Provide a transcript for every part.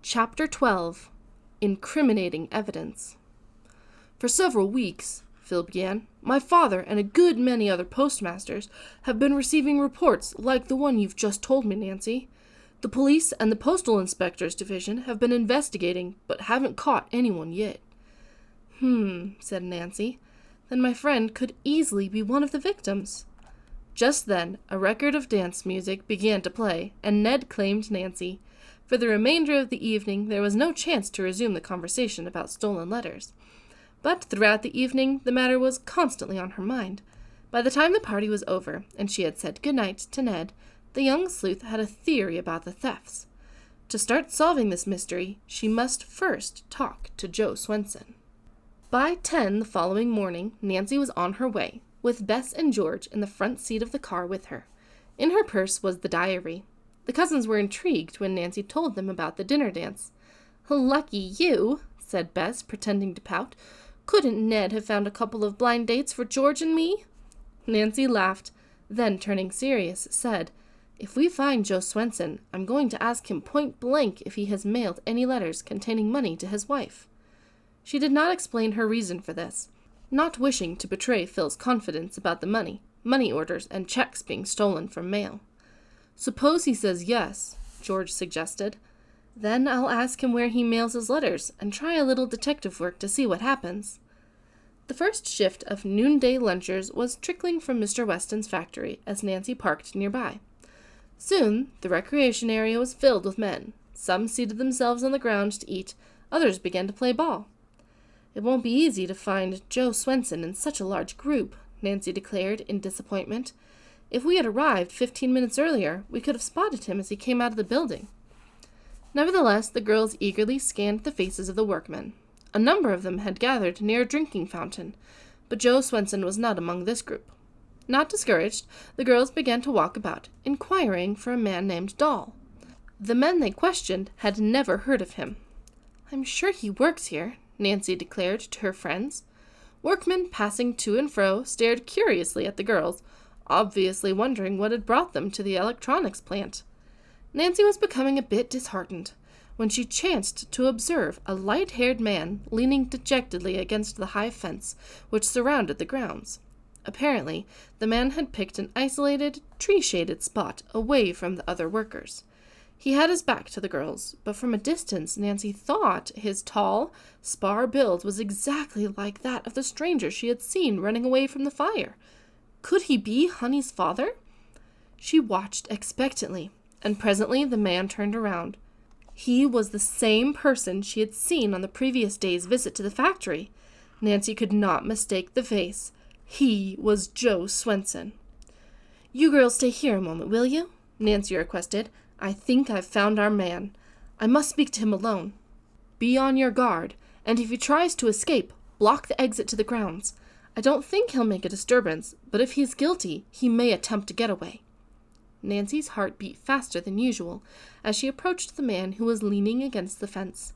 Chapter 12. Incriminating Evidence. For several weeks, Phil began, my father and a good many other postmasters have been receiving reports like the one you've just told me, Nancy. The police and the Postal Inspectors Division have been investigating, but haven't caught anyone yet. Said Nancy. Then my friend could easily be one of the victims. Just then, a record of dance music began to play, and Ned claimed Nancy. For the remainder of the evening, there was no chance to resume the conversation about stolen letters. But throughout the evening, the matter was constantly on her mind. By the time the party was over, and she had said good night to Ned, the young sleuth had a theory about the thefts. To start solving this mystery, she must first talk to Joe Swenson. By 10 the following morning, Nancy was on her way, with Bess and George in the front seat of the car with her. In her purse was the diary. The cousins were intrigued when Nancy told them about the dinner dance. "Lucky you," said Bess, pretending to pout. "Couldn't Ned have found a couple of blind dates for George and me?" Nancy laughed, then, turning serious, said, "If we find Joe Swenson, I'm going to ask him point blank if he has mailed any letters containing money to his wife." She did not explain her reason for this, not wishing to betray Phil's confidence about the money orders, and checks being stolen from mail. "Suppose he says yes," George suggested. "Then I'll ask him where he mails his letters, and try a little detective work to see what happens." The first shift of noonday lunchers was trickling from Mr. Weston's factory as Nancy parked nearby. Soon, the recreation area was filled with men. Some seated themselves on the ground to eat, others began to play ball. "It won't be easy to find Joe Swenson in such a large group," Nancy declared in disappointment. "If we had arrived 15 minutes earlier, we could have spotted him as he came out of the building." Nevertheless, the girls eagerly scanned the faces of the workmen. A number of them had gathered near a drinking fountain, but Joe Swenson was not among this group. Not discouraged, the girls began to walk about, inquiring for a man named Dahl. The men they questioned had never heard of him. "I'm sure he works here," Nancy declared to her friends. Workmen passing to and fro stared curiously at the girls, obviously wondering what had brought them to the electronics plant. Nancy was becoming a bit disheartened when she chanced to observe a light-haired man leaning dejectedly against the high fence which surrounded the grounds. Apparently, the man had picked an isolated, tree-shaded spot away from the other workers. He had his back to the girls, but from a distance Nancy thought his tall, spare build was exactly like that of the stranger she had seen running away from the fire. Could he be Honey's father? She watched expectantly, and presently the man turned around. He was the same person she had seen on the previous day's visit to the factory. Nancy could not mistake the face. He was Joe Swenson. "You girls stay here a moment, will you?" Nancy requested. "I think I've found our man. I must speak to him alone. Be on your guard, and if he tries to escape, block the exit to the grounds. I don't think he'll make a disturbance, but if he's guilty, he may attempt to get away." Nancy's heart beat faster than usual as she approached the man who was leaning against the fence.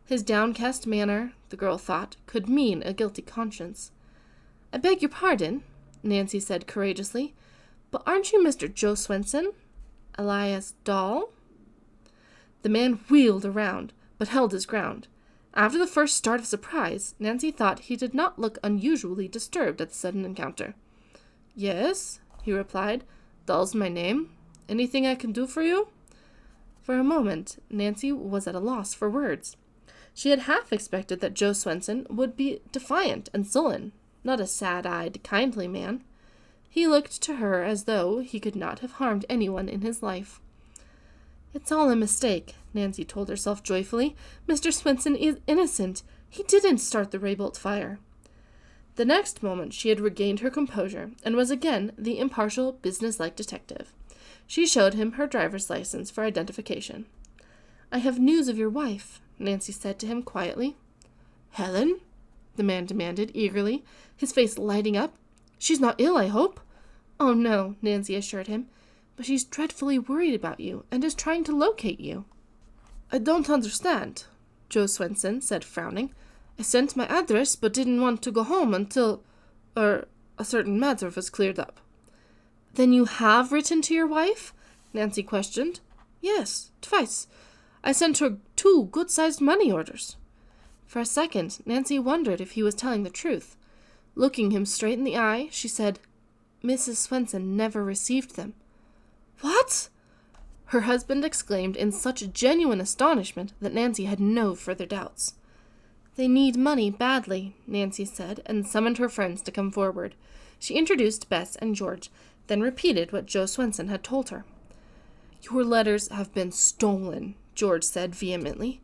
His downcast manner, the girl thought, could mean a guilty conscience. "I beg your pardon," Nancy said courageously, "but aren't you Mr. Joe Swenson? Elias Dahl?" The man wheeled around, but held his ground. After the first start of surprise, Nancy thought he did not look unusually disturbed at the sudden encounter. "Yes," he replied. "Dahl's my name. Anything I can do for you?" For a moment, Nancy was at a loss for words. She had half expected that Joe Swenson would be defiant and sullen, not a sad-eyed, kindly man. He looked to her as though he could not have harmed anyone in his life. "It's all a mistake," Nancy told herself joyfully. "Mr. Swenson is innocent. He didn't start the Raybolt fire." The next moment she had regained her composure and was again the impartial, businesslike detective. She showed him her driver's license for identification. "I have news of your wife," Nancy said to him quietly. "Helen?" the man demanded eagerly, his face lighting up. "She's not ill, I hope?" "Oh, no," Nancy assured him, "but she's dreadfully worried about you and is trying to locate you." "I don't understand," Joe Swenson said, frowning. "I sent my address, but didn't want to go home until, a certain matter was cleared up." "Then you have written to your wife?" Nancy questioned. "Yes, twice. I sent her 2 good-sized money orders." For a second, Nancy wondered if he was telling the truth. Looking him straight in the eye, she said, "Mrs. Swenson never received them." "What?" her husband exclaimed in such genuine astonishment that Nancy had no further doubts. "They need money badly," Nancy said, and summoned her friends to come forward. She introduced Bess and George, then repeated what Joe Swenson had told her. "Your letters have been stolen," George said vehemently.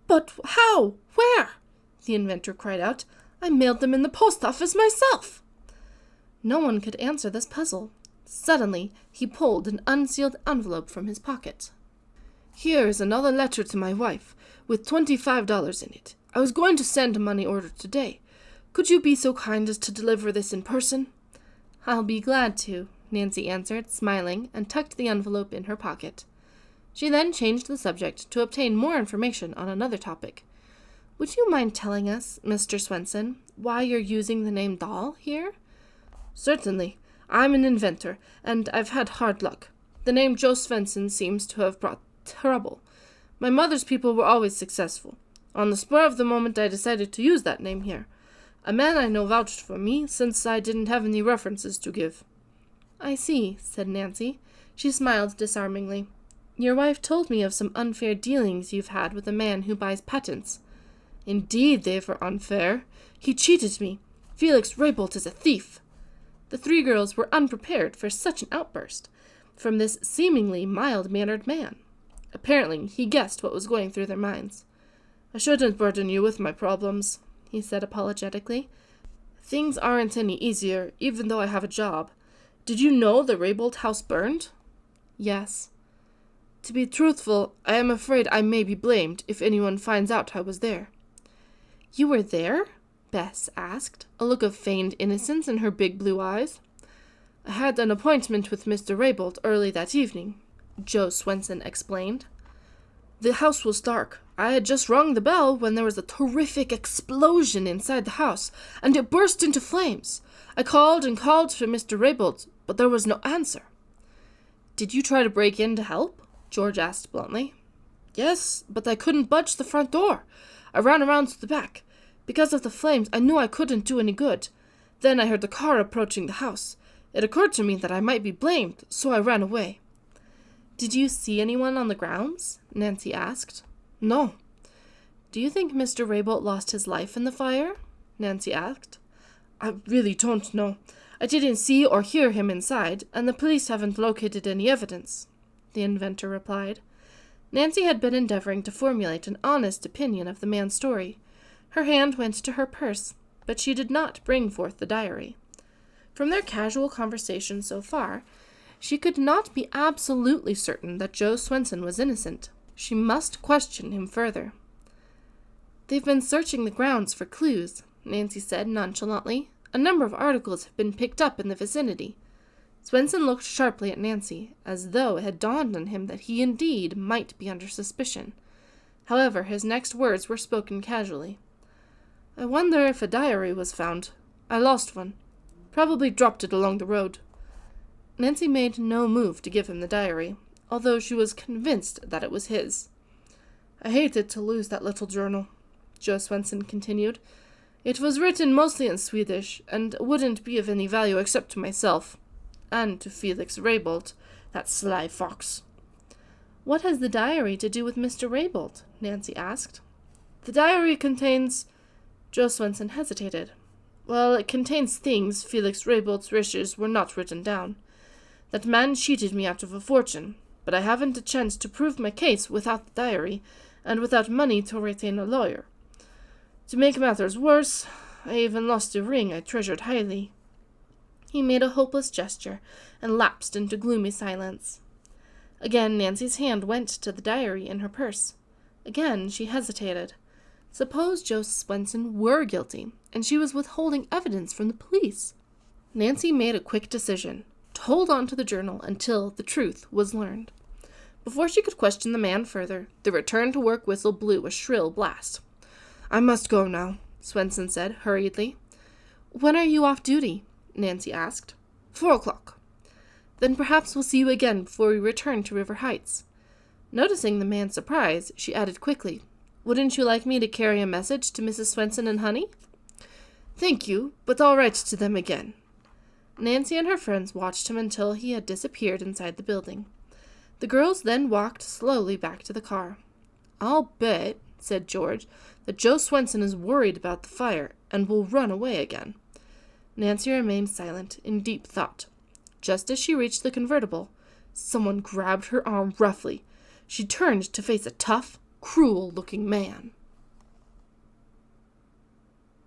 "But how? Where?" the inventor cried out. "I mailed them in the post office myself." No one could answer this puzzle. Suddenly, he pulled an unsealed envelope from his pocket. "Here is another letter to my wife, with $25 in it. I was going to send a money order today. Could you be so kind as to deliver this in person?" "I'll be glad to," Nancy answered, smiling, and tucked the envelope in her pocket. She then changed the subject to obtain more information on another topic. "Would you mind telling us, Mr. Swenson, why you're using the name Doll here?" "Certainly. I'm an inventor, and I've had hard luck. The name Joe Swenson seems to have brought trouble. My mother's people were always successful. On the spur of the moment, I decided to use that name here. A man I know vouched for me, since I didn't have any references to give." "I see," said Nancy. She smiled disarmingly. "Your wife told me of some unfair dealings you've had with a man who buys patents." "Indeed they were unfair. He cheated me. Felix Raybolt is a thief." The 3 girls were unprepared for such an outburst from this seemingly mild-mannered man. Apparently, he guessed what was going through their minds. "I shouldn't burden you with my problems," he said apologetically. "Things aren't any easier, even though I have a job. Did you know the Raybolt house burned?" "Yes." "To be truthful, I am afraid I may be blamed if anyone finds out I was there." "You were there?" Bess asked, a look of feigned innocence in her big blue eyes. "I had an appointment with Mr. Raybolt early that evening," Joe Swenson explained. "The house was dark. I had just rung the bell when there was a terrific explosion inside the house, and it burst into flames. I called and called for Mr. Raybolt, but there was no answer." "Did you try to break in to help?" George asked bluntly. "Yes, but I couldn't budge the front door. I ran around to the back. Because of the flames, I knew I couldn't do any good. Then I heard the car approaching the house. It occurred to me that I might be blamed, so I ran away." "Did you see anyone on the grounds?" Nancy asked. "No." "Do you think Mr. Raybolt lost his life in the fire?" Nancy asked. "I really don't know. I didn't see or hear him inside, and the police haven't located any evidence," the inventor replied. Nancy had been endeavoring to formulate an honest opinion of the man's story. Her hand went to her purse, but she did not bring forth the diary. From their casual conversation so far, she could not be absolutely certain that Joe Swenson was innocent. She must question him further. "They've been searching the grounds for clues," Nancy said nonchalantly. "A number of articles have been picked up in the vicinity." Swenson looked sharply at Nancy, as though it had dawned on him that he indeed might be under suspicion. However, his next words were spoken casually. "I wonder if a diary was found. I lost one. Probably dropped it along the road." Nancy made no move to give him the diary, although she was convinced that it was his. "I hated to lose that little journal," Joe Swenson continued. "It was written mostly in Swedish, and wouldn't be of any value except to myself, and to Felix Raybolt, that sly fox." "What has the diary to do with Mr. Raybolt?" Nancy asked. "The diary contains—" Joe Swenson hesitated. "Well, it contains things Felix Raybolt's wishes were not written down. That man cheated me out of a fortune, but I haven't a chance to prove my case without the diary, and without money to retain a lawyer. To make matters worse, I even lost a ring I treasured highly." He made a hopeless gesture, and lapsed into gloomy silence. Again Nancy's hand went to the diary in her purse. Again she hesitated. Suppose Joe Swenson were guilty, and she was withholding evidence from the police? Nancy made a quick decision, to hold on to the journal until the truth was learned. Before she could question the man further, the return-to-work whistle blew a shrill blast. "I must go now," Swenson said hurriedly. "When are you off duty?" Nancy asked. 4 o'clock. "Then perhaps we'll see you again before we return to River Heights." Noticing the man's surprise, she added quickly, "Wouldn't you like me to carry a message to Mrs. Swenson and Honey?" "Thank you, but I'll write to them again." Nancy and her friends watched him until he had disappeared inside the building. The girls then walked slowly back to the car. "I'll bet," said George, "that Joe Swenson is worried about the fire and will run away again." Nancy remained silent, in deep thought. Just as she reached the convertible, someone grabbed her arm roughly. She turned to face a tough, cruel-looking man.